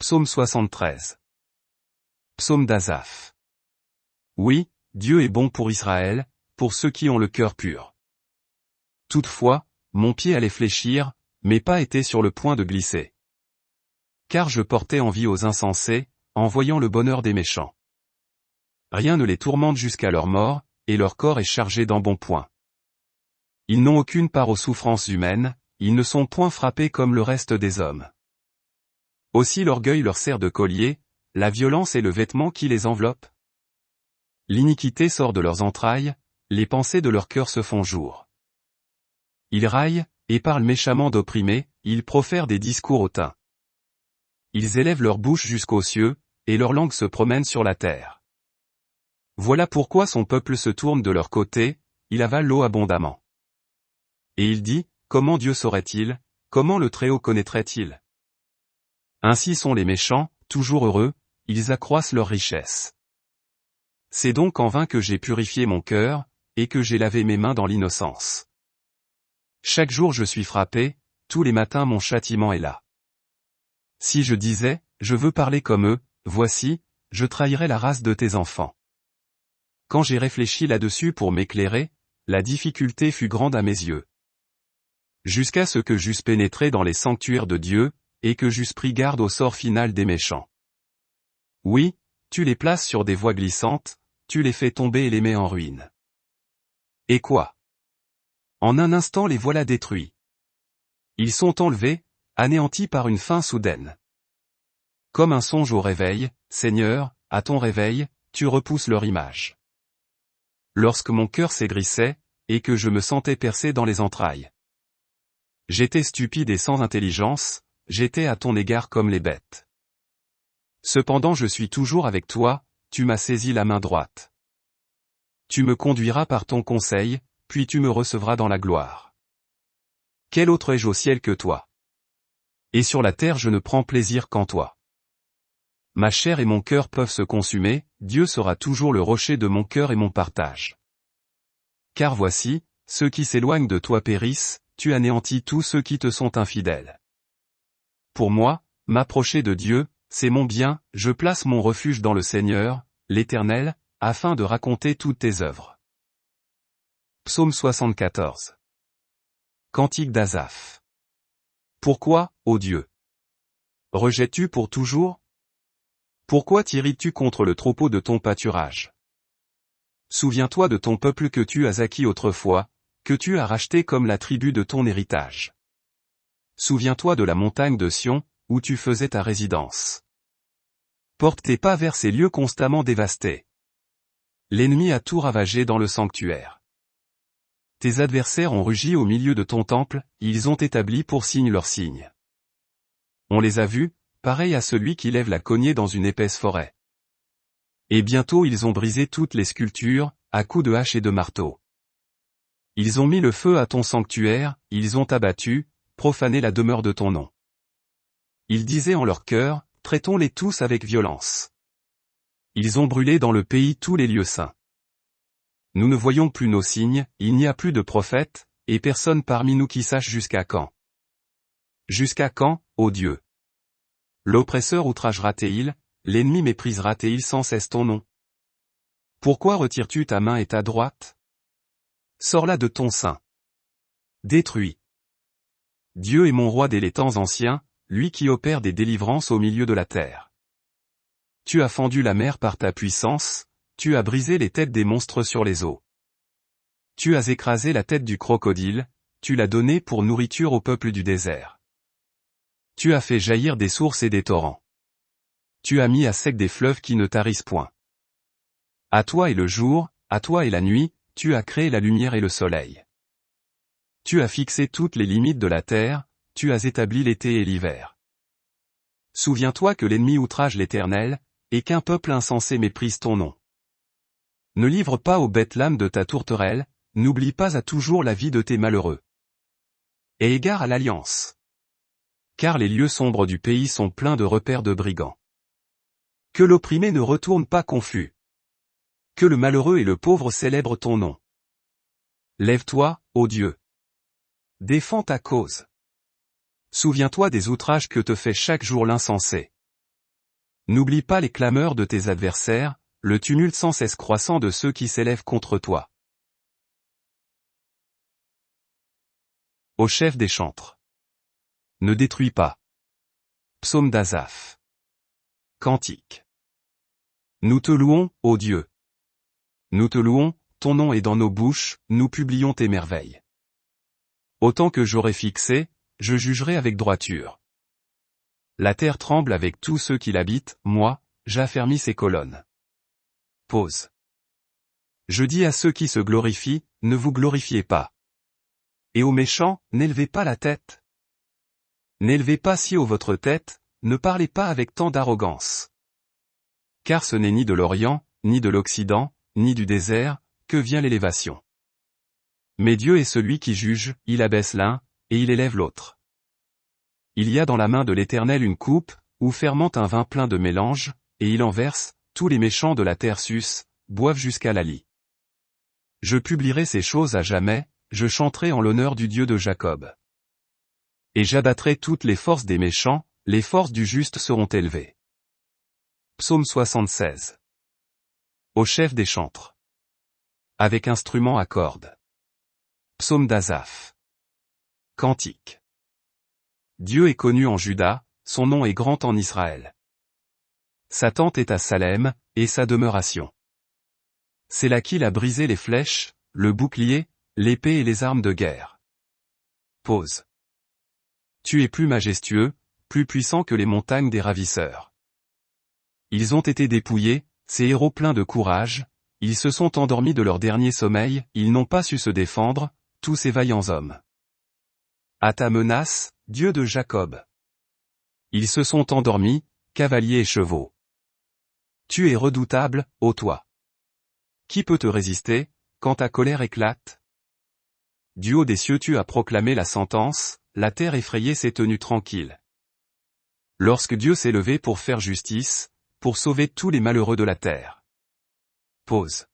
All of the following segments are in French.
Psaume 73. Psaume d'Asaph. Oui, Dieu est bon pour Israël, pour ceux qui ont le cœur pur. Toutefois, mon pied allait fléchir, mes pas étaient sur le point de glisser. Car je portais envie aux insensés, en voyant le bonheur des méchants. Rien ne les tourmente jusqu'à leur mort, et leur corps est chargé d'embonpoint. Ils n'ont aucune part aux souffrances humaines, ils ne sont point frappés comme le reste des hommes. Aussi l'orgueil leur sert de collier, la violence est le vêtement qui les enveloppe. L'iniquité sort de leurs entrailles, les pensées de leur cœur se font jour. Ils raillent, et parlent méchamment d'opprimés, ils profèrent des discours hautains. Ils élèvent leur bouche jusqu'aux cieux, et leur langue se promène sur la terre. Voilà pourquoi son peuple se tourne de leur côté, il avale l'eau abondamment. Et il dit, comment Dieu saurait-il, comment le Très-Haut connaîtrait-il? Ainsi sont les méchants, toujours heureux, ils accroissent leur richesse. C'est donc en vain que j'ai purifié mon cœur, et que j'ai lavé mes mains dans l'innocence. Chaque jour je suis frappé, tous les matins mon châtiment est là. Si je disais, je veux parler comme eux, voici, je trahirais la race de tes enfants. Quand j'ai réfléchi là-dessus pour m'éclairer, la difficulté fut grande à mes yeux. Jusqu'à ce que j'eusse pénétré dans les sanctuaires de Dieu, et que j'eusse pris garde au sort final des méchants. Oui, tu les places sur des voies glissantes, tu les fais tomber et les mets en ruine. Et quoi? En un instant les voilà détruits. Ils sont enlevés, anéantis par une fin soudaine. Comme un songe au réveil, Seigneur, à ton réveil, tu repousses leur image. Lorsque mon cœur s'aigrissait, et que je me sentais percé dans les entrailles. J'étais stupide et sans intelligence, j'étais à ton égard comme les bêtes. Cependant je suis toujours avec toi, tu m'as saisi la main droite. Tu me conduiras par ton conseil, puis tu me recevras dans la gloire. Quel autre ai-je au ciel que toi? Et sur la terre je ne prends plaisir qu'en toi. Ma chair et mon cœur peuvent se consumer, Dieu sera toujours le rocher de mon cœur et mon partage. Car voici, ceux qui s'éloignent de toi périssent, tu anéantis tous ceux qui te sont infidèles. Pour moi, m'approcher de Dieu, c'est mon bien, je place mon refuge dans le Seigneur, l'Éternel, afin de raconter toutes tes œuvres. Psaume 74. Cantique d'Asaph. Pourquoi, ô Dieu? Rejettes-tu pour toujours? Pourquoi t'irrites-tu contre le troupeau de ton pâturage? Souviens-toi de ton peuple que tu as acquis autrefois, que tu as racheté comme la tribu de ton héritage. Souviens-toi de la montagne de Sion, où tu faisais ta résidence. Porte tes pas vers ces lieux constamment dévastés. L'ennemi a tout ravagé dans le sanctuaire. Tes adversaires ont rugi au milieu de ton temple, ils ont établi pour signe leur signe. On les a vus, pareils à celui qui lève la cognée dans une épaisse forêt. Et bientôt ils ont brisé toutes les sculptures, à coups de hache et de marteau. Ils ont mis le feu à ton sanctuaire, ils ont abattu, profané la demeure de ton nom. Ils disaient en leur cœur, traitons-les tous avec violence. Ils ont brûlé dans le pays tous les lieux saints. Nous ne voyons plus nos signes, il n'y a plus de prophètes, et personne parmi nous qui sache jusqu'à quand. Jusqu'à quand, ô Dieu? L'oppresseur outragera-t-il, l'ennemi méprisera-t-il sans cesse ton nom? Pourquoi retires-tu ta main et ta droite? Sors-la de ton sein. Détruis. Dieu est mon roi dès les temps anciens, lui qui opère des délivrances au milieu de la terre. Tu as fendu la mer par ta puissance, tu as brisé les têtes des monstres sur les eaux. Tu as écrasé la tête du crocodile, tu l'as donné pour nourriture au peuple du désert. Tu as fait jaillir des sources et des torrents. Tu as mis à sec des fleuves qui ne tarissent point. À toi est le jour, à toi est la nuit, tu as créé la lumière et le soleil. Tu as fixé toutes les limites de la terre, tu as établi l'été et l'hiver. Souviens-toi que l'ennemi outrage l'Éternel, et qu'un peuple insensé méprise ton nom. Ne livre pas aux bêtes l'âme de ta tourterelle, n'oublie pas à toujours la vie de tes malheureux. Aie égard à l'alliance. Car les lieux sombres du pays sont pleins de repères de brigands. Que l'opprimé ne retourne pas confus. Que le malheureux et le pauvre célèbrent ton nom. Lève-toi, ô Dieu. Défends ta cause. Souviens-toi des outrages que te fait chaque jour l'insensé. N'oublie pas les clameurs de tes adversaires, le tumulte sans cesse croissant de ceux qui s'élèvent contre toi. Au chef des chantres. Ne détruis pas. Psaume d'Asaph. Cantique. Nous te louons, ô Dieu. Nous te louons, ton nom est dans nos bouches, nous publions tes merveilles. Autant que j'aurai fixé, je jugerai avec droiture. La terre tremble avec tous ceux qui l'habitent, moi, j'affermis ses colonnes. Pause. Je dis à ceux qui se glorifient, ne vous glorifiez pas. Et aux méchants, n'élevez pas la tête. N'élevez pas si haut votre tête, ne parlez pas avec tant d'arrogance. Car ce n'est ni de l'Orient, ni de l'Occident, ni du désert, que vient l'élévation. Mais Dieu est celui qui juge, il abaisse l'un, et il élève l'autre. Il y a dans la main de l'Éternel une coupe, où fermente un vin plein de mélange, et il en verse, tous les méchants de la terre sucent, boivent jusqu'à la lie. Je publierai ces choses à jamais, je chanterai en l'honneur du Dieu de Jacob. Et j'abattrai toutes les forces des méchants, les forces du juste seront élevées. Psaume 76. Au chef des chantres. Avec instrument à cordes. Psaume d'Asaph. Cantique. Dieu est connu en Juda, son nom est grand en Israël. Sa tente est à Salem, et sa demeuration. C'est là qu'il a brisé les flèches, le bouclier, l'épée et les armes de guerre. Pause. Tu es plus majestueux, plus puissant que les montagnes des ravisseurs. Ils ont été dépouillés, ces héros pleins de courage, ils se sont endormis de leur dernier sommeil, ils n'ont pas su se défendre, tous ces vaillants hommes. À ta menace, Dieu de Jacob. Ils se sont endormis, cavaliers et chevaux. Tu es redoutable, ô toi. Qui peut te résister, quand ta colère éclate? Du haut des cieux tu as proclamé la sentence, la terre effrayée s'est tenue tranquille. Lorsque Dieu s'est levé pour faire justice, pour sauver tous les malheureux de la terre. Pause.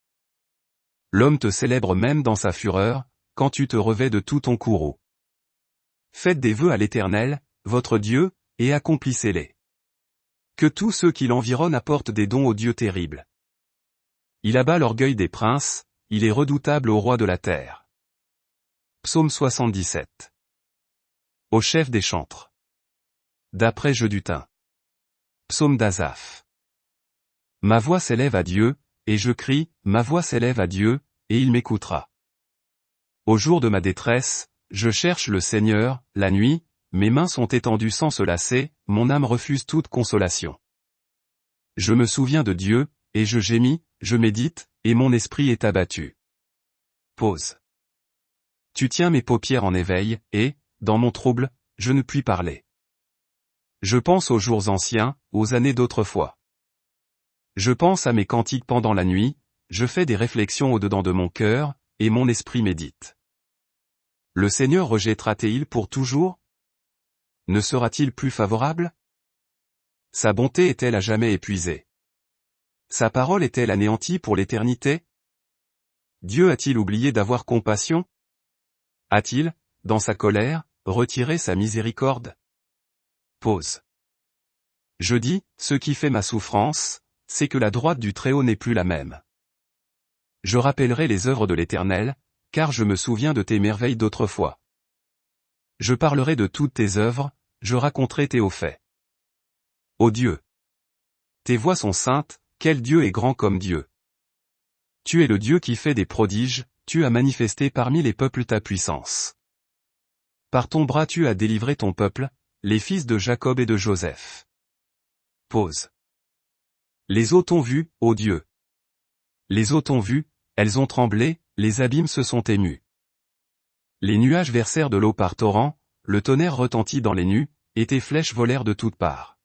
L'homme te célèbre même dans sa fureur, quand tu te revêts de tout ton courroux. Faites des vœux à l'Éternel, votre Dieu, et accomplissez-les. Que tous ceux qui l'environnent apportent des dons au Dieu terrible. Il abat l'orgueil des princes, il est redoutable au roi de la terre. Psaume 77. Au chef des chantres. D'après Jeduthun. Psaume d'Asaph. Ma voix s'élève à Dieu, et je crie, ma voix s'élève à Dieu, et il m'écoutera. Au jour de ma détresse, je cherche le Seigneur, la nuit, mes mains sont étendues sans se lasser, mon âme refuse toute consolation. Je me souviens de Dieu, et je gémis, je médite, et mon esprit est abattu. Pause. Tu tiens mes paupières en éveil, et, dans mon trouble, je ne puis parler. Je pense aux jours anciens, aux années d'autrefois. Je pense à mes cantiques pendant la nuit, je fais des réflexions au-dedans de mon cœur, et mon esprit médite. Le Seigneur rejettera-t-il pour toujours? Ne sera-t-il plus favorable? Sa bonté est-elle à jamais épuisée? Sa parole est-elle anéantie pour l'éternité? Dieu a-t-il oublié d'avoir compassion? A-t-il, dans sa colère, retiré sa miséricorde? Pause. Je dis, ce qui fait ma souffrance, c'est que la droite du Très-Haut n'est plus la même. Je rappellerai les œuvres de l'Éternel, car je me souviens de tes merveilles d'autrefois. Je parlerai de toutes tes œuvres, je raconterai tes hauts faits. Ô Dieu! Tes voies sont saintes, quel Dieu est grand comme Dieu. Tu es le Dieu qui fait des prodiges, tu as manifesté parmi les peuples ta puissance. Par ton bras tu as délivré ton peuple, les fils de Jacob et de Joseph. Pause. Les eaux t'ont vu, ô Dieu. Les eaux t'ont vu, elles ont tremblé, les abîmes se sont émus. Les nuages versèrent de l'eau par torrents, le tonnerre retentit dans les nues, et tes flèches volèrent de toutes parts.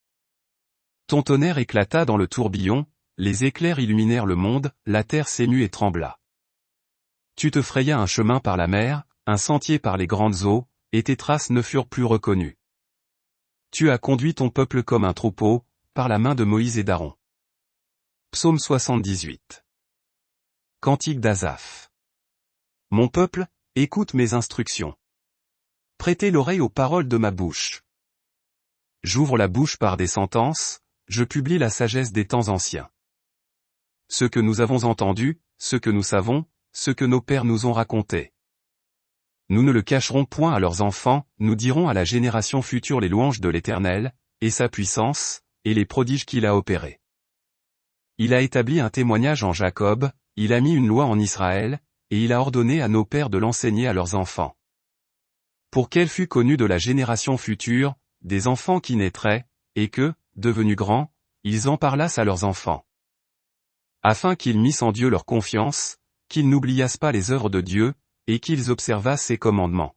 Ton tonnerre éclata dans le tourbillon, les éclairs illuminèrent le monde, la terre s'émut et trembla. Tu te frayas un chemin par la mer, un sentier par les grandes eaux, et tes traces ne furent plus reconnues. Tu as conduit ton peuple comme un troupeau, par la main de Moïse et d'Aaron. Psaume 78. Cantique d'Asaph. Mon peuple, écoute mes instructions. Prêtez l'oreille aux paroles de ma bouche. J'ouvre la bouche par des sentences, je publie la sagesse des temps anciens. Ce que nous avons entendu, ce que nous savons, ce que nos pères nous ont raconté. Nous ne le cacherons point à leurs enfants, nous dirons à la génération future les louanges de l'Éternel, et sa puissance, et les prodiges qu'il a opérés. Il a établi un témoignage en Jacob, il a mis une loi en Israël, et il a ordonné à nos pères de l'enseigner à leurs enfants. Pour qu'elle fût connue de la génération future, des enfants qui naîtraient, et que, devenus grands, ils en parlassent à leurs enfants. Afin qu'ils missent en Dieu leur confiance, qu'ils n'oubliassent pas les œuvres de Dieu, et qu'ils observassent ses commandements.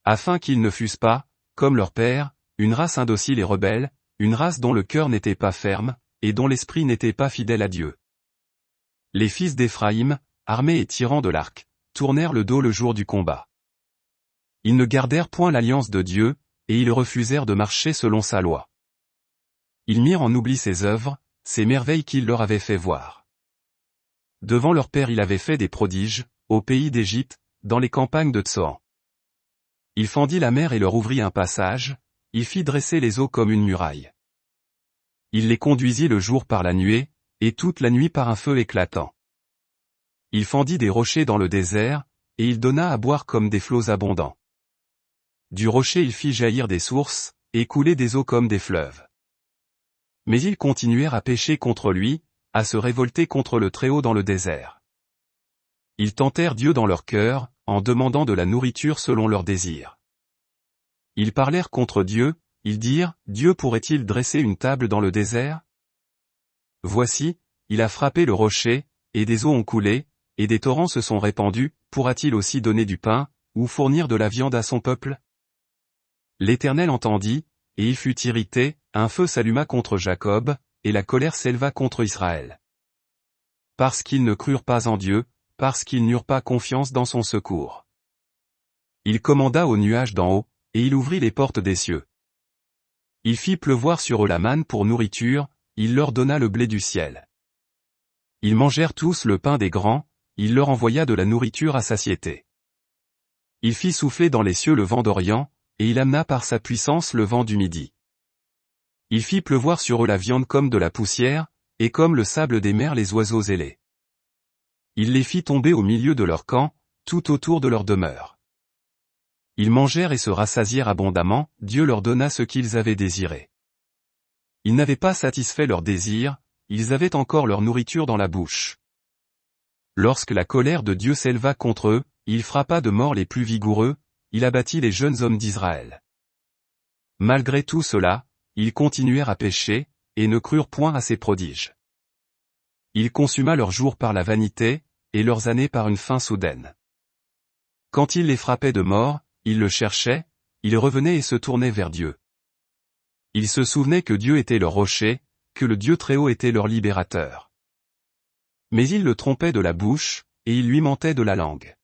Afin qu'ils ne fussent pas, comme leur père, une race indocile et rebelle, une race dont le cœur n'était pas ferme, et dont l'esprit n'était pas fidèle à Dieu. Les fils d'Éphraïm, armés et tirant de l'arc, tournèrent le dos le jour du combat. Ils ne gardèrent point l'alliance de Dieu, et ils refusèrent de marcher selon sa loi. Ils mirent en oubli ses œuvres, ses merveilles qu'il leur avait fait voir. Devant leur père il avait fait des prodiges, au pays d'Égypte, dans les campagnes de Tsoan. Il fendit la mer et leur ouvrit un passage, il fit dresser les eaux comme une muraille. Il les conduisit le jour par la nuée, et toute la nuit par un feu éclatant. Il fendit des rochers dans le désert, et il donna à boire comme des flots abondants. Du rocher il fit jaillir des sources, et couler des eaux comme des fleuves. Mais ils continuèrent à pécher contre lui, à se révolter contre le Très-Haut dans le désert. Ils tentèrent Dieu dans leur cœur, en demandant de la nourriture selon leurs désirs. Ils parlèrent contre Dieu, ils dirent, Dieu pourrait-il dresser une table dans le désert? Voici, il a frappé le rocher, et des eaux ont coulé, et des torrents se sont répandus, pourra-t-il aussi donner du pain, ou fournir de la viande à son peuple? L'Éternel entendit, et il fut irrité, un feu s'alluma contre Jacob, et la colère s'éleva contre Israël. Parce qu'ils ne crurent pas en Dieu, parce qu'ils n'eurent pas confiance dans son secours. Il commanda aux nuages d'en haut, et il ouvrit les portes des cieux. Il fit pleuvoir sur eux la manne pour nourriture, il leur donna le blé du ciel. Ils mangèrent tous le pain des grands, il leur envoya de la nourriture à satiété. Il fit souffler dans les cieux le vent d'Orient, et il amena par sa puissance le vent du Midi. Il fit pleuvoir sur eux la viande comme de la poussière, et comme le sable des mers les oiseaux ailés. Il les fit tomber au milieu de leur camp, tout autour de leur demeure. Ils mangèrent et se rassasièrent abondamment, Dieu leur donna ce qu'ils avaient désiré. Ils n'avaient pas satisfait leur désir, ils avaient encore leur nourriture dans la bouche. Lorsque la colère de Dieu s'éleva contre eux, il frappa de mort les plus vigoureux, il abattit les jeunes hommes d'Israël. Malgré tout cela, ils continuèrent à pécher, et ne crurent point à ses prodiges. Il consuma leurs jours par la vanité, et leurs années par une faim soudaine. Quand il les frappait de mort, ils le cherchaient, ils revenaient et se tournaient vers Dieu. Ils se souvenaient que Dieu était leur rocher, que le Dieu Très-Haut était leur libérateur. Mais ils le trompaient de la bouche, et ils lui mentaient de la langue.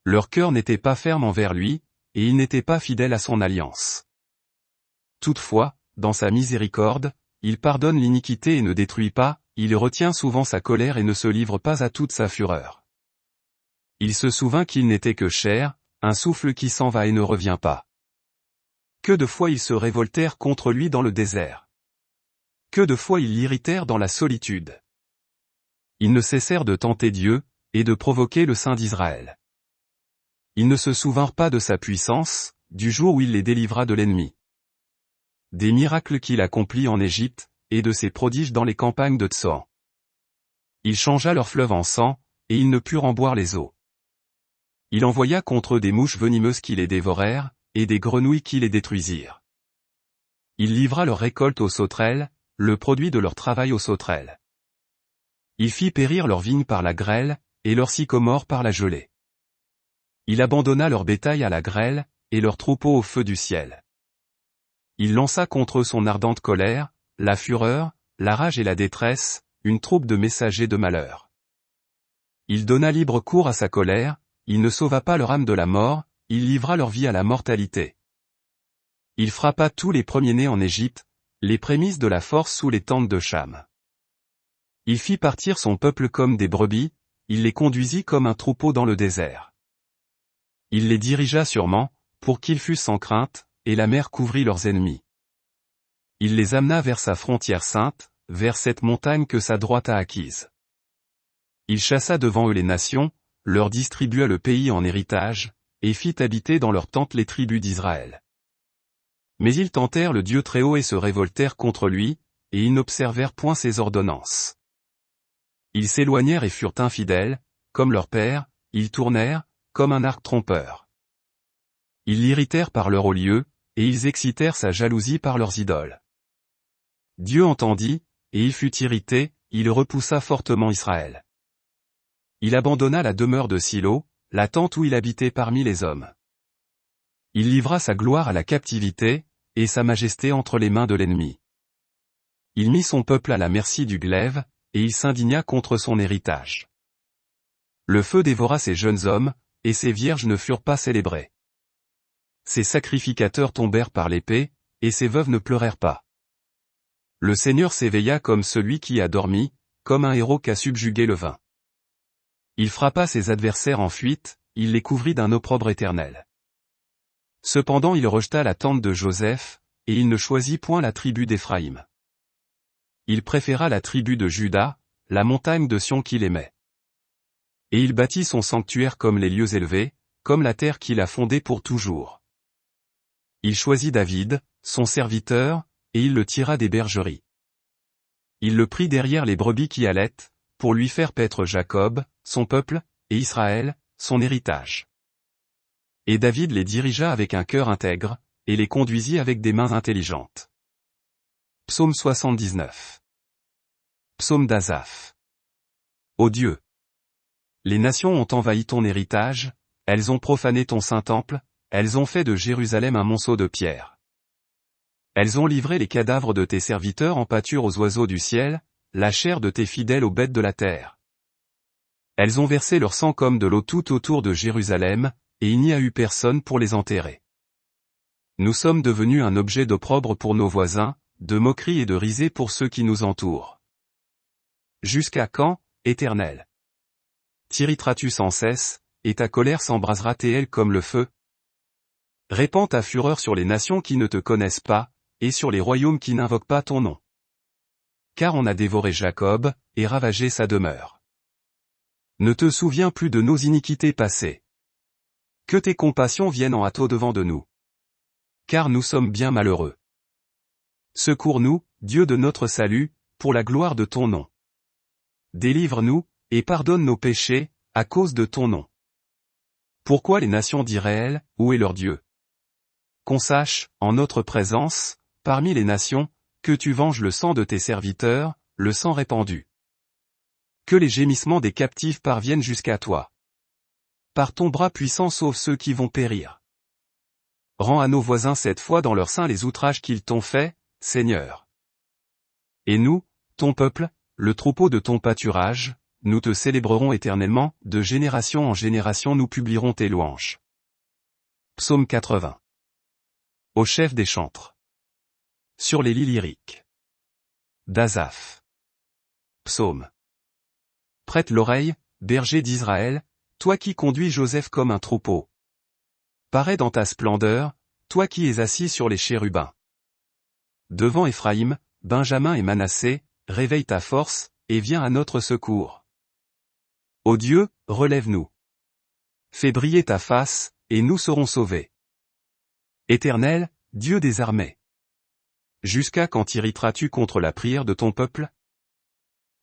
Leur cœur n'était pas ferme envers lui, et ils n'étaient pas fidèles à son alliance. Toutefois, dans sa miséricorde, il pardonne l'iniquité et ne détruit pas, il retient souvent sa colère et ne se livre pas à toute sa fureur. Il se souvint qu'il n'était que chair, un souffle qui s'en va et ne revient pas. Que de fois ils se révoltèrent contre lui dans le désert. Que de fois ils l'irritèrent dans la solitude. Ils ne cessèrent de tenter Dieu, et de provoquer le Saint d'Israël. Ils ne se souvinrent pas de sa puissance, du jour où il les délivra de l'ennemi. Des miracles qu'il accomplit en Égypte, et de ses prodiges dans les campagnes de Tsoan. Il changea leur fleuve en sang, et ils ne purent en boire les eaux. Il envoya contre eux des mouches venimeuses qui les dévorèrent, et des grenouilles qui les détruisirent. Il livra leur récolte aux sauterelles, le produit de leur travail aux sauterelles. Il fit périr leurs vignes par la grêle, et leurs sycomores par la gelée. Il abandonna leur bétail à la grêle, et leurs troupeaux au feu du ciel. Il lança contre eux son ardente colère, la fureur, la rage et la détresse, une troupe de messagers de malheur. Il donna libre cours à sa colère, il ne sauva pas leur âme de la mort, il livra leur vie à la mortalité. Il frappa tous les premiers-nés en Égypte, les prémices de la force sous les tentes de Cham. Il fit partir son peuple comme des brebis, il les conduisit comme un troupeau dans le désert. Il les dirigea sûrement, pour qu'ils fussent sans crainte, et la mer couvrit leurs ennemis. Il les amena vers sa frontière sainte, vers cette montagne que sa droite a acquise. Il chassa devant eux les nations, leur distribua le pays en héritage, et fit habiter dans leurs tentes les tribus d'Israël. Mais ils tentèrent le Dieu Très-Haut et se révoltèrent contre lui, et ils n'observèrent point ses ordonnances. Ils s'éloignèrent et furent infidèles, comme leur père, ils tournèrent, comme un arc trompeur. Ils l'irritèrent par leur haut lieu, et ils excitèrent sa jalousie par leurs idoles. Dieu entendit, et il fut irrité, il repoussa fortement Israël. Il abandonna la demeure de Silo, la tente où il habitait parmi les hommes. Il livra sa gloire à la captivité, et sa majesté entre les mains de l'ennemi. Il mit son peuple à la merci du glaive, et il s'indigna contre son héritage. Le feu dévora ses jeunes hommes, et ses vierges ne furent pas célébrées. Ses sacrificateurs tombèrent par l'épée, et ses veuves ne pleurèrent pas. Le Seigneur s'éveilla comme celui qui a dormi, comme un héros qu'a subjugué le vin. Il frappa ses adversaires en fuite, il les couvrit d'un opprobre éternel. Cependant il rejeta la tente de Joseph, et il ne choisit point la tribu d'Éphraïm. Il préféra la tribu de Juda, la montagne de Sion qu'il aimait. Et il bâtit son sanctuaire comme les lieux élevés, comme la terre qu'il a fondée pour toujours. Il choisit David, son serviteur, et il le tira des bergeries. Il le prit derrière les brebis qui allaitent, pour lui faire paître Jacob, son peuple, et Israël, son héritage. Et David les dirigea avec un cœur intègre, et les conduisit avec des mains intelligentes. Psaume 79. Psaume d'Asaph. Ô Dieu! Les nations ont envahi ton héritage, elles ont profané ton saint temple, elles ont fait de Jérusalem un monceau de pierres. Elles ont livré les cadavres de tes serviteurs en pâture aux oiseaux du ciel, la chair de tes fidèles aux bêtes de la terre. Elles ont versé leur sang comme de l'eau tout autour de Jérusalem, et il n'y a eu personne pour les enterrer. Nous sommes devenus un objet d'opprobre pour nos voisins, de moquerie et de risée pour ceux qui nous entourent. Jusqu'à quand, Éternel? T'irriteras-tu sans cesse, et ta colère s'embrasera-t-elle comme le feu? Répands ta fureur sur les nations qui ne te connaissent pas, et sur les royaumes qui n'invoquent pas ton nom. Car on a dévoré Jacob, et ravagé sa demeure. Ne te souviens plus de nos iniquités passées. Que tes compassions viennent en hâte au-devant de nous. Car nous sommes bien malheureux. Secours-nous, Dieu de notre salut, pour la gloire de ton nom. Délivre-nous, et pardonne nos péchés, à cause de ton nom. Pourquoi les nations d'Israël, où est leur Dieu? Qu'on sache, en notre présence, parmi les nations, que tu venges le sang de tes serviteurs, le sang répandu. Que les gémissements des captifs parviennent jusqu'à toi. Par ton bras puissant sauve ceux qui vont périr. Rends à nos voisins cette fois dans leur sein les outrages qu'ils t'ont faits, Seigneur. Et nous, ton peuple, le troupeau de ton pâturage, nous te célébrerons éternellement, de génération en génération nous publierons tes louanges. Psaume 80. Au chef des chantres. Sur les lits lyriques. D'Asaph. Psaume. Prête l'oreille, berger d'Israël, toi qui conduis Joseph comme un troupeau. Parais dans ta splendeur, toi qui es assis sur les chérubins. Devant Éphraïm, Benjamin et Manassé, réveille ta force, et viens à notre secours. Ô Dieu, relève-nous. Fais briller ta face, et nous serons sauvés. Éternel, Dieu des armées. Jusqu'à quand irriteras-tu contre la prière de ton peuple?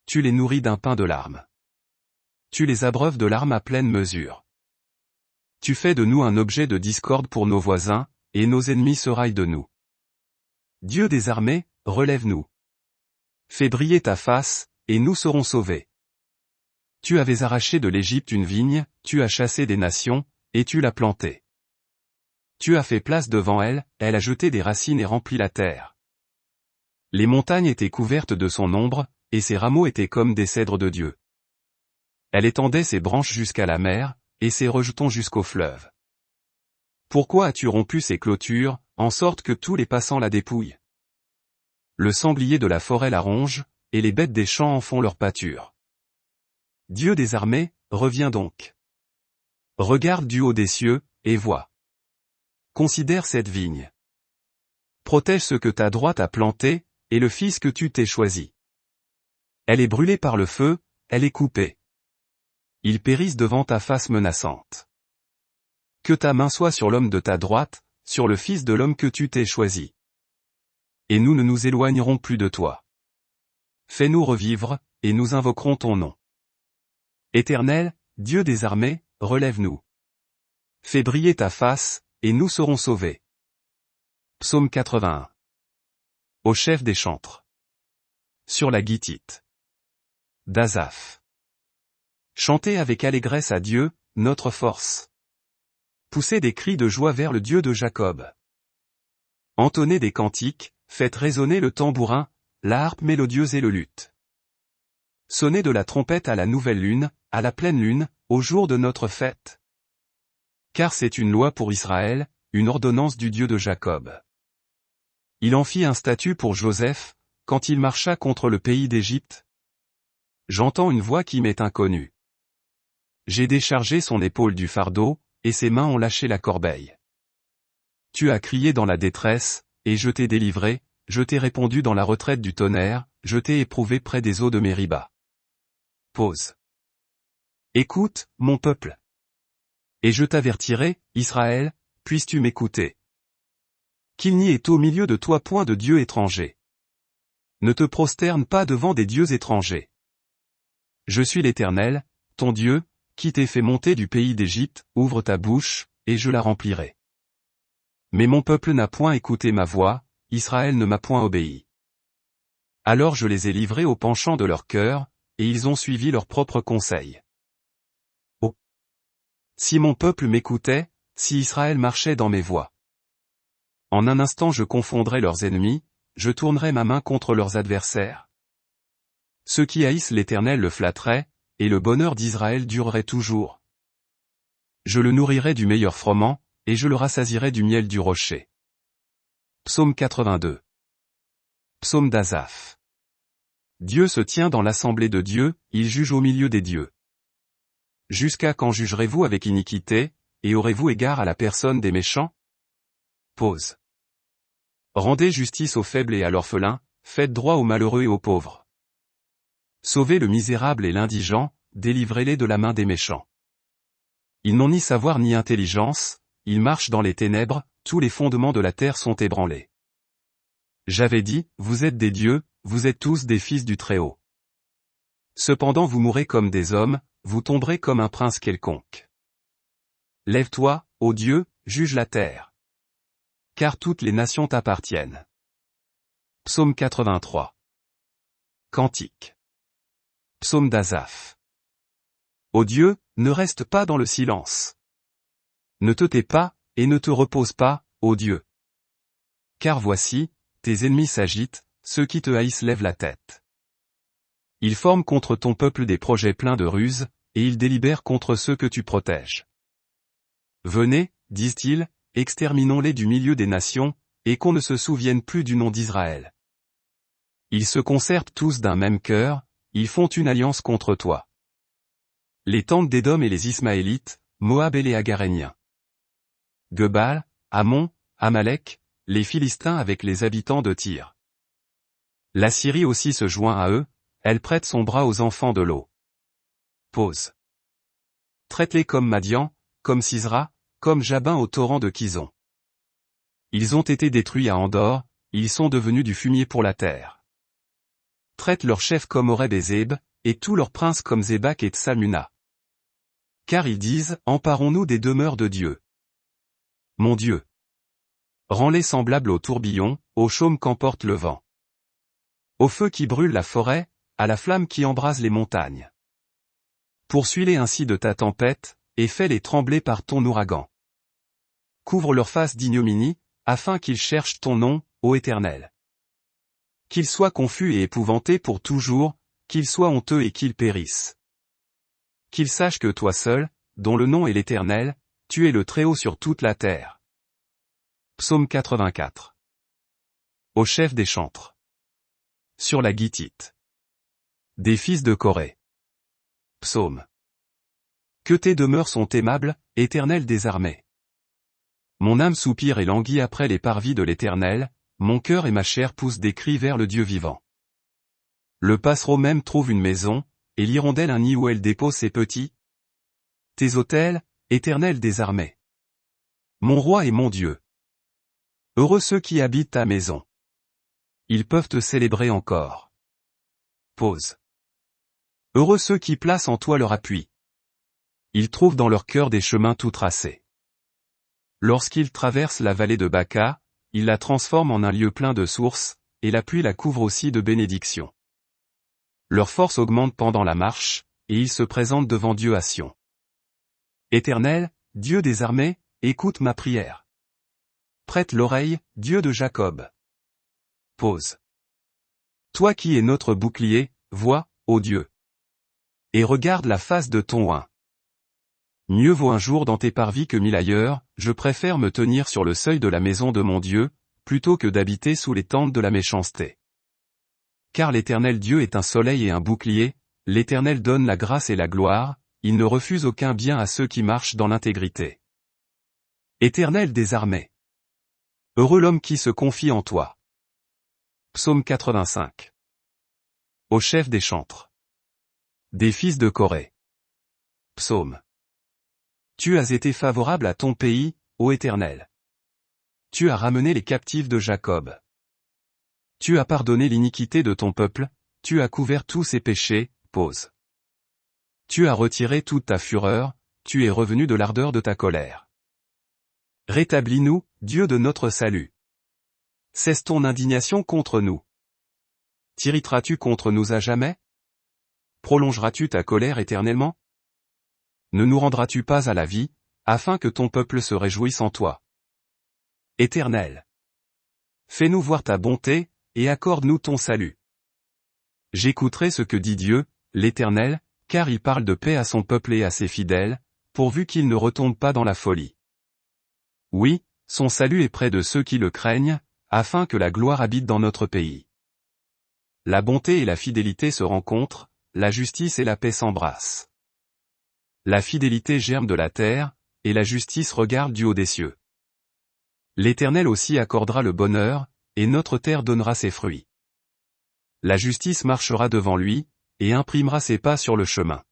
Tu les nourris d'un pain de larmes. Tu les abreuves de larmes à pleine mesure. Tu fais de nous un objet de discorde pour nos voisins, et nos ennemis se raillent de nous. Dieu des armées, relève-nous. Fais briller ta face, et nous serons sauvés. Tu avais arraché de l'Égypte une vigne, tu as chassé des nations, et tu l'as plantée. Tu as fait place devant elle, elle a jeté des racines et rempli la terre. Les montagnes étaient couvertes de son ombre, et ses rameaux étaient comme des cèdres de Dieu. Elle étendait ses branches jusqu'à la mer, et ses rejetons jusqu'au fleuve. Pourquoi as-tu rompu ses clôtures, en sorte que tous les passants la dépouillent? Le sanglier de la forêt la ronge, et les bêtes des champs en font leur pâture. Dieu des armées, reviens donc. Regarde du haut des cieux, et vois. Considère cette vigne. Protège ce que ta droite a planté, et le fils que tu t'es choisi. Elle est brûlée par le feu, elle est coupée. Ils périssent devant ta face menaçante. Que ta main soit sur l'homme de ta droite, sur le fils de l'homme que tu t'es choisi. Et nous ne nous éloignerons plus de toi. Fais-nous revivre, et nous invoquerons ton nom. Éternel, Dieu des armées, relève-nous. Fais briller ta face, et nous serons sauvés. Psaume 81. Au chef des chantres. Sur la guitite. d'Asaph. Chantez avec allégresse à Dieu, notre force. Poussez des cris de joie vers le Dieu de Jacob. Entonnez des cantiques, faites résonner le tambourin, la harpe mélodieuse et le luth. Sonnez de la trompette à la nouvelle lune, à la pleine lune, au jour de notre fête. Car c'est une loi pour Israël, une ordonnance du Dieu de Jacob. Il en fit un statut pour Joseph, quand il marcha contre le pays d'Égypte. J'entends une voix qui m'est inconnue. J'ai déchargé son épaule du fardeau, et ses mains ont lâché la corbeille. Tu as crié dans la détresse, et je t'ai délivré, je t'ai répondu dans la retraite du tonnerre, je t'ai éprouvé près des eaux de Mériba. Pause. Écoute, mon peuple. Et je t'avertirai, Israël, puisses-tu m'écouter. Qu'il n'y ait au milieu de toi point de dieu étranger. Ne te prosterne pas devant des dieux étrangers. Je suis l'Éternel, ton Dieu, qui t'ai fait monter du pays d'Égypte, ouvre ta bouche, et je la remplirai. Mais mon peuple n'a point écouté ma voix, Israël ne m'a point obéi. Alors je les ai livrés au penchant de leur cœur, et ils ont suivi leurs propres conseils. Oh! Si mon peuple m'écoutait, si Israël marchait dans mes voies. En un instant je confondrais leurs ennemis, je tournerais ma main contre leurs adversaires. Ceux qui haïssent l'Éternel le flatteraient, et le bonheur d'Israël durerait toujours. Je le nourrirai du meilleur froment, et je le rassasierai du miel du rocher. Psaume 82. Psaume d'Asaph. Dieu se tient dans l'assemblée de Dieu, il juge au milieu des dieux. Jusqu'à quand jugerez-vous avec iniquité, et aurez-vous égard à la personne des méchants? Pause. Rendez justice aux faibles et à l'orphelin, faites droit aux malheureux et aux pauvres. Sauvez le misérable et l'indigent, délivrez-les de la main des méchants. Ils n'ont ni savoir ni intelligence, ils marchent dans les ténèbres, tous les fondements de la terre sont ébranlés. J'avais dit, vous êtes des dieux, vous êtes tous des fils du Très-Haut. Cependant vous mourrez comme des hommes, vous tomberez comme un prince quelconque. Lève-toi, ô Dieu, juge la terre. Car toutes les nations t'appartiennent. Psaume 83. Cantique. Psaume d'Asaph. Ô Dieu, ne reste pas dans le silence. Ne te tais pas, et ne te repose pas, ô Dieu. Car voici, tes ennemis s'agitent, ceux qui te haïssent lèvent la tête. Ils forment contre ton peuple des projets pleins de ruses, et ils délibèrent contre ceux que tu protèges. Venez, disent-ils, exterminons-les du milieu des nations, et qu'on ne se souvienne plus du nom d'Israël. Ils se concertent tous d'un même cœur, ils font une alliance contre toi. Les tentes d'Édom et les Ismaélites, Moab et les Agaréniens. Gebal, Ammon, Amalek, les Philistins avec les habitants de Tyr. La Syrie aussi se joint à eux, elle prête son bras aux enfants de l'eau. Pause. Traite-les comme Madian, comme Sisra, comme Jabin au torrent de Kison. Ils ont été détruits à Endor, ils sont devenus du fumier pour la terre. Traite leurs chefs comme Oreb et Zéb, et tous leurs princes comme Zébak et Tsalmuna. Car ils disent, emparons-nous des demeures de Dieu. Mon Dieu. Rends-les semblables au tourbillon, au chaume qu'emporte le vent. Au feu qui brûle la forêt, à la flamme qui embrase les montagnes. Poursuis-les ainsi de ta tempête, et fais-les trembler par ton ouragan. Couvre leur face d'ignominie, afin qu'ils cherchent ton nom, ô Éternel. Qu'ils soient confus et épouvantés pour toujours, qu'ils soient honteux et qu'ils périssent. Qu'ils sachent que toi seul, dont le nom est l'Éternel, tu es le Très-Haut sur toute la terre. Psaume 84. Au chef des chantres. Sur la guitite. Des fils de Corée. Psaume. Que tes demeures sont aimables, Éternel des armées. Mon âme soupire et languit après les parvis de l'Éternel, mon cœur et ma chair poussent des cris vers le Dieu vivant. Le passereau même trouve une maison, et l'hirondelle un nid où elle dépose ses petits. Tes autels, Éternel des armées. Mon roi et mon Dieu. Heureux ceux qui habitent ta maison. Ils peuvent te célébrer encore. Pause. Heureux ceux qui placent en toi leur appui. Ils trouvent dans leur cœur des chemins tout tracés. Lorsqu'ils traversent la vallée de Baca, ils la transforment en un lieu plein de sources, et la pluie la couvre aussi de bénédictions. Leur force augmente pendant la marche, et ils se présentent devant Dieu à Sion. Éternel, Dieu des armées, écoute ma prière. Prête l'oreille, Dieu de Jacob. Pause. Toi qui es notre bouclier, vois, ô Dieu. Et regarde la face de ton oint. Mieux vaut un jour dans tes parvis que 1000 ailleurs, je préfère me tenir sur le seuil de la maison de mon Dieu, plutôt que d'habiter sous les tentes de la méchanceté. Car l'Éternel Dieu est un soleil et un bouclier, l'Éternel donne la grâce et la gloire, il ne refuse aucun bien à ceux qui marchent dans l'intégrité. Éternel des armées. Heureux l'homme qui se confie en toi. Psaume 85. Au chef des chantres. Des fils de Corée. Psaume. Tu as été favorable à ton pays, ô Éternel. Tu as ramené les captifs de Jacob. Tu as pardonné l'iniquité de ton peuple, tu as couvert tous ses péchés, pause. Tu as retiré toute ta fureur, tu es revenu de l'ardeur de ta colère. Rétablis-nous, Dieu de notre salut. Cesse ton indignation contre nous. T'irriteras-tu contre nous à jamais? Prolongeras-tu ta colère éternellement? Ne nous rendras-tu pas à la vie, afin que ton peuple se réjouisse en toi? Éternel. Fais-nous voir ta bonté, et accorde-nous ton salut. J'écouterai ce que dit Dieu, l'Éternel, car il parle de paix à son peuple et à ses fidèles, pourvu qu'il ne retombe pas dans la folie. Oui, son salut est près de ceux qui le craignent, afin que la gloire habite dans notre pays. La bonté et la fidélité se rencontrent, la justice et la paix s'embrassent. La fidélité germe de la terre, et la justice regarde du haut des cieux. L'Éternel aussi accordera le bonheur, et notre terre donnera ses fruits. La justice marchera devant lui, et imprimera ses pas sur le chemin.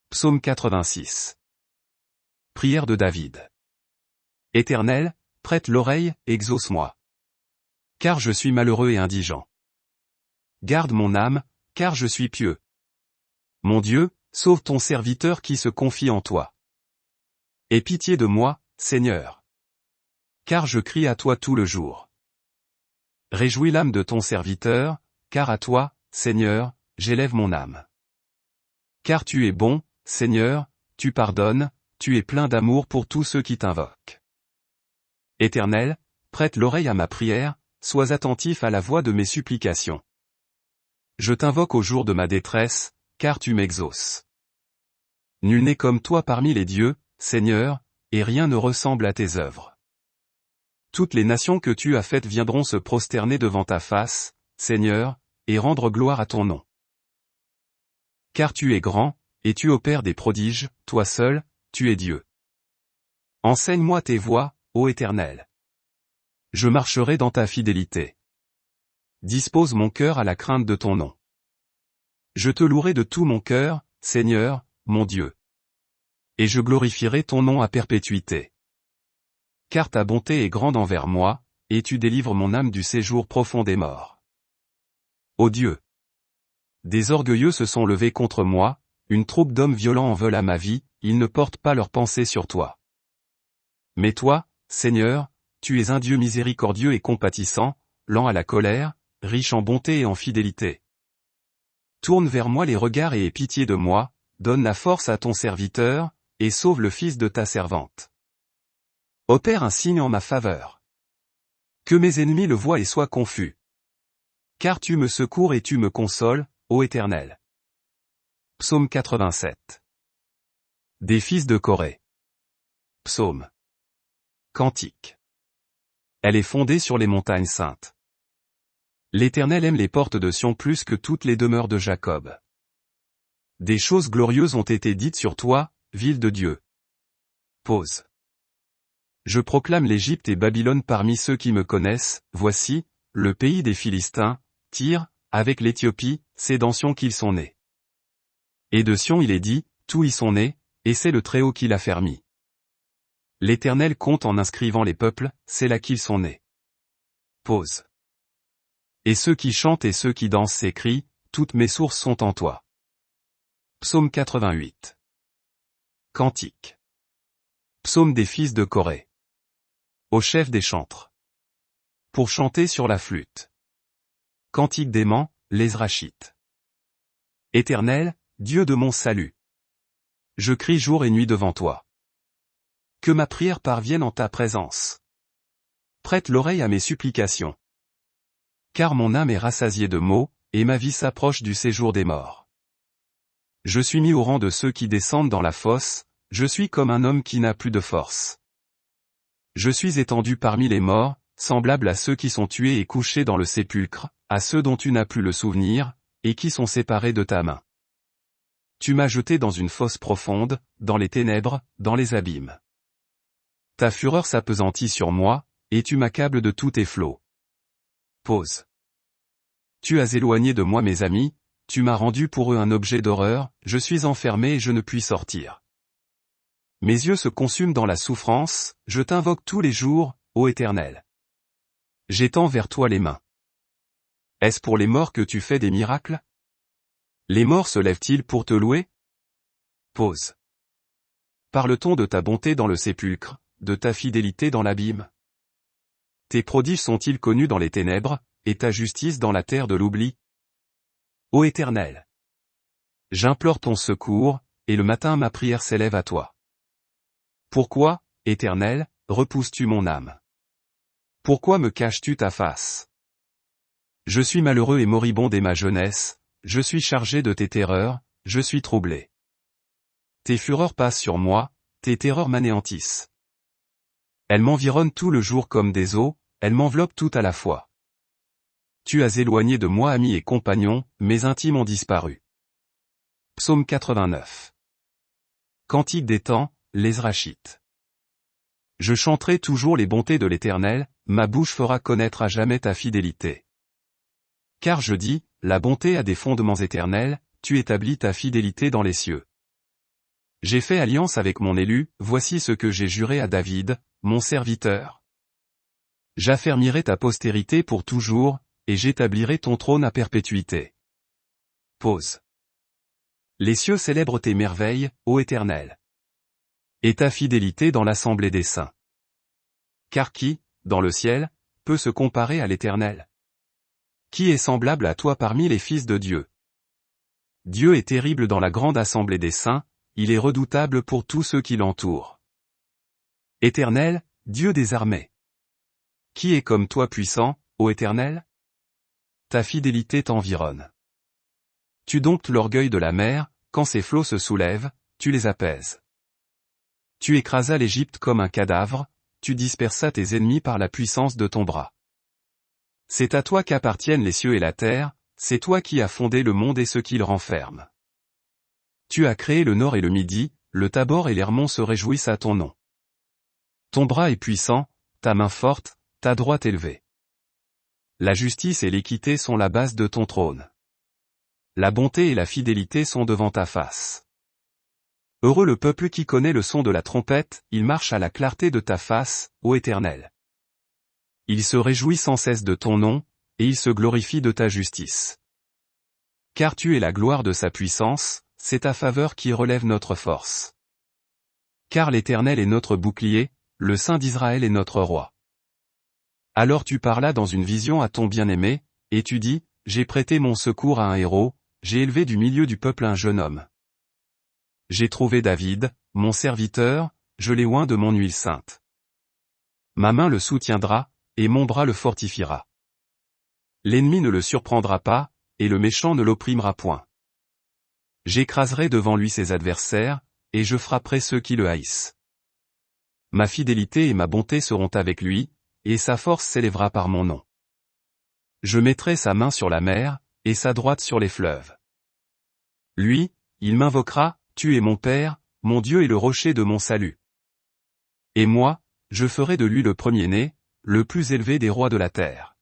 Psaume 86. Prière de David. Éternel, prête l'oreille, exauce-moi. Car je suis malheureux et indigent. Garde mon âme, car je suis pieux. Mon Dieu, sauve ton serviteur qui se confie en toi. Aie pitié de moi, Seigneur. Car je crie à toi tout le jour. Réjouis l'âme de ton serviteur, car à toi, Seigneur, j'élève mon âme. Car tu es bon, Seigneur, tu pardonnes, tu es plein d'amour pour tous ceux qui t'invoquent. Éternel, prête l'oreille à ma prière, sois attentif à la voix de mes supplications. Je t'invoque au jour de ma détresse, car tu m'exauces. Nul n'est comme toi parmi les dieux, Seigneur, et rien ne ressemble à tes œuvres. Toutes les nations que tu as faites viendront se prosterner devant ta face, Seigneur, et rendre gloire à ton nom. Car tu es grand, et tu opères des prodiges, toi seul, tu es Dieu. Enseigne-moi tes voies, ô Éternel. Je marcherai dans ta fidélité. Dispose mon cœur à la crainte de ton nom. Je te louerai de tout mon cœur, Seigneur, mon Dieu. Et je glorifierai ton nom à perpétuité. Car ta bonté est grande envers moi, et tu délivres mon âme du séjour profond des morts. Ô Dieu! Des orgueilleux se sont levés contre moi, une troupe d'hommes violents en veulent à ma vie, ils ne portent pas leurs pensées sur toi. Mais toi, Seigneur, tu es un Dieu miséricordieux et compatissant, lent à la colère, riche en bonté et en fidélité. Tourne vers moi les regards et aie pitié de moi, donne la force à ton serviteur, et sauve le fils de ta servante. Opère un signe en ma faveur. Que mes ennemis le voient et soient confus. Car tu me secours et tu me consoles, ô Éternel. Psaume 87. Des fils de Corée. Psaume. Cantique. Elle est fondée sur les montagnes saintes. L'Éternel aime les portes de Sion plus que toutes les demeures de Jacob. Des choses glorieuses ont été dites sur toi, ville de Dieu. Pause. Je proclame l'Égypte et Babylone parmi ceux qui me connaissent, voici, le pays des Philistins, Tyr, avec l'Éthiopie, c'est dans Sion qu'ils sont nés. Et de Sion il est dit, tous y sont nés, et c'est le Très-Haut qui l'a fermi. L'Éternel compte en inscrivant les peuples, c'est là qu'ils sont nés. Pause. Et ceux qui chantent et ceux qui dansent s'écrient, toutes mes sources sont en toi. Psaume 88. Cantique. Psaume des fils de Corée. Au chef des chantres. Pour chanter sur la flûte. Cantique d'Héman, l'Ezrachites. Éternel, Dieu de mon salut. Je crie jour et nuit devant toi. Que ma prière parvienne en ta présence. Prête l'oreille à mes supplications. Car mon âme est rassasiée de maux, et ma vie s'approche du séjour des morts. Je suis mis au rang de ceux qui descendent dans la fosse, je suis comme un homme qui n'a plus de force. Je suis étendu parmi les morts, semblable à ceux qui sont tués et couchés dans le sépulcre, à ceux dont tu n'as plus le souvenir, et qui sont séparés de ta main. Tu m'as jeté dans une fosse profonde, dans les ténèbres, dans les abîmes. Ta fureur s'appesantit sur moi, et tu m'accables de tous tes flots. Pause. Tu as éloigné de moi mes amis, tu m'as rendu pour eux un objet d'horreur, je suis enfermé et je ne puis sortir. Mes yeux se consument dans la souffrance, je t'invoque tous les jours, ô Éternel. J'étends vers toi les mains. Est-ce pour les morts que tu fais des miracles? Les morts se lèvent-ils pour te louer? Pause. Parle-t-on de ta bonté dans le sépulcre, de ta fidélité dans l'abîme? Tes prodiges sont-ils connus dans les ténèbres, et ta justice dans la terre de l'oubli? Ô Éternel! J'implore ton secours, et le matin ma prière s'élève à toi. Pourquoi, Éternel, repousses-tu mon âme? Pourquoi me caches-tu ta face? Je suis malheureux et moribond dès ma jeunesse, je suis chargé de tes terreurs, je suis troublé. Tes fureurs passent sur moi, tes terreurs m'anéantissent. Elles m'environnent tout le jour comme des eaux, elles m'enveloppent tout à la fois. Tu as éloigné de moi amis et compagnons, mes intimes ont disparu. Psaume 89. Cantique des temps, l'Ezrachites. Je chanterai toujours les bontés de l'Éternel, ma bouche fera connaître à jamais ta fidélité. Car je dis, la bonté a des fondements éternels, tu établis ta fidélité dans les cieux. J'ai fait alliance avec mon élu, voici ce que j'ai juré à David, mon serviteur. J'affermirai ta postérité pour toujours, et j'établirai ton trône à perpétuité. Pause. Les cieux célèbrent tes merveilles, ô Éternel. Et ta fidélité dans l'assemblée des saints. Car qui, dans le ciel, peut se comparer à l'Éternel? Qui est semblable à toi parmi les fils de Dieu? Dieu est terrible dans la grande assemblée des saints, il est redoutable pour tous ceux qui l'entourent. Éternel, Dieu des armées. Qui est comme toi puissant, ô Éternel? Ta fidélité t'environne. Tu domptes l'orgueil de la mer, quand ses flots se soulèvent, tu les apaises. Tu écrasas l'Égypte comme un cadavre, tu dispersas tes ennemis par la puissance de ton bras. C'est à toi qu'appartiennent les cieux et la terre, c'est toi qui as fondé le monde et ce qu'il renferme. Tu as créé le nord et le midi, le Tabor et l'Hermon se réjouissent à ton nom. Ton bras est puissant, ta main forte, ta droite élevée. La justice et l'équité sont la base de ton trône. La bonté et la fidélité sont devant ta face. Heureux le peuple qui connaît le son de la trompette, il marche à la clarté de ta face, ô Éternel. Il se réjouit sans cesse de ton nom, et il se glorifie de ta justice. Car tu es la gloire de sa puissance, c'est ta faveur qui relève notre force. Car l'Éternel est notre bouclier, le Saint d'Israël est notre roi. Alors tu parlas dans une vision à ton bien-aimé, et tu dis, j'ai prêté mon secours à un héros, j'ai élevé du milieu du peuple un jeune homme. J'ai trouvé David, mon serviteur, je l'ai oint de mon huile sainte. Ma main le soutiendra, et mon bras le fortifiera. L'ennemi ne le surprendra pas, et le méchant ne l'opprimera point. J'écraserai devant lui ses adversaires, et je frapperai ceux qui le haïssent. Ma fidélité et ma bonté seront avec lui, et sa force s'élèvera par mon nom. Je mettrai sa main sur la mer, et sa droite sur les fleuves. Lui, il m'invoquera, tu es mon Père, mon Dieu et le rocher de mon salut. Et moi, je ferai de lui le premier-né, le plus élevé des rois de la terre.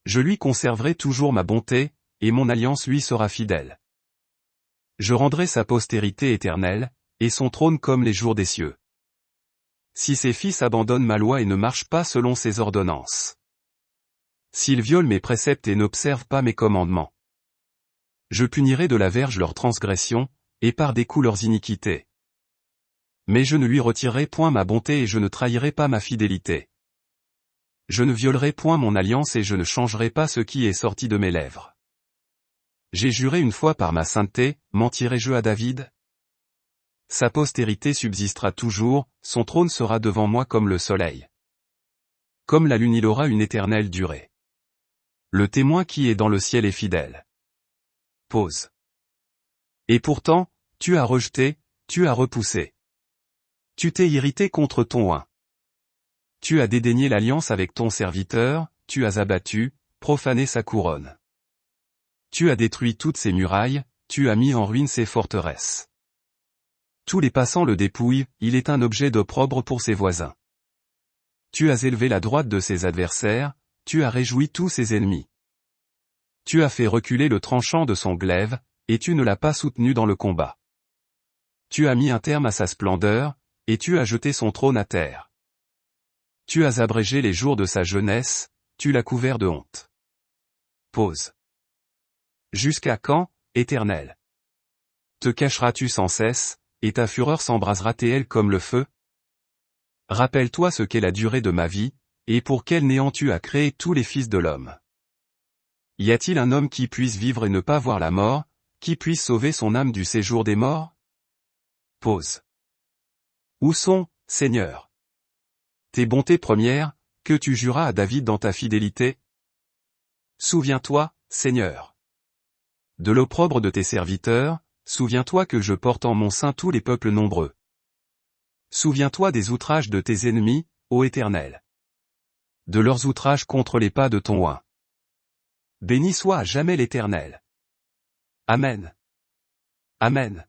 Je lui conserverai toujours ma bonté, et mon alliance lui sera fidèle. Je rendrai sa postérité éternelle, et son trône comme les jours des cieux. Si ses fils abandonnent ma loi et ne marchent pas selon ses ordonnances. S'ils violent mes préceptes et n'observent pas mes commandements. Je punirai de la verge leurs transgressions, et par des coups leurs iniquités. Mais je ne lui retirerai point ma bonté et je ne trahirai pas ma fidélité. Je ne violerai point mon alliance et je ne changerai pas ce qui est sorti de mes lèvres. J'ai juré une fois par ma sainteté, mentirai-je à David? Sa postérité subsistera toujours, son trône sera devant moi comme le soleil. Comme la lune il aura une éternelle durée. Le témoin qui est dans le ciel est fidèle. Pause. Et pourtant, tu as rejeté, tu as repoussé. Tu t'es irrité contre ton oint. Tu as dédaigné l'alliance avec ton serviteur, tu as abattu, profané sa couronne. Tu as détruit toutes ses murailles, tu as mis en ruine ses forteresses. Tous les passants le dépouillent, il est un objet d'opprobre pour ses voisins. Tu as élevé la droite de ses adversaires, tu as réjoui tous ses ennemis. Tu as fait reculer le tranchant de son glaive, et tu ne l'as pas soutenu dans le combat. Tu as mis un terme à sa splendeur, et tu as jeté son trône à terre. Tu as abrégé les jours de sa jeunesse, tu l'as couvert de honte. Pause. Jusqu'à quand, Éternel? Te cacheras-tu sans cesse, et ta fureur s'embrasera-t-elle comme le feu? Rappelle-toi ce qu'est la durée de ma vie, et pour quel néant tu as créé tous les fils de l'homme. Y a-t-il un homme qui puisse vivre et ne pas voir la mort, qui puisse sauver son âme du séjour des morts? Pause. Où sont, Seigneur, tes bontés premières, que tu juras à David dans ta fidélité? Souviens-toi, Seigneur, de l'opprobre de tes serviteurs, souviens-toi que je porte en mon sein tous les peuples nombreux. Souviens-toi des outrages de tes ennemis, ô Éternel. De leurs outrages contre les pas de ton oint. Béni soit à jamais l'Éternel. Amen. Amen.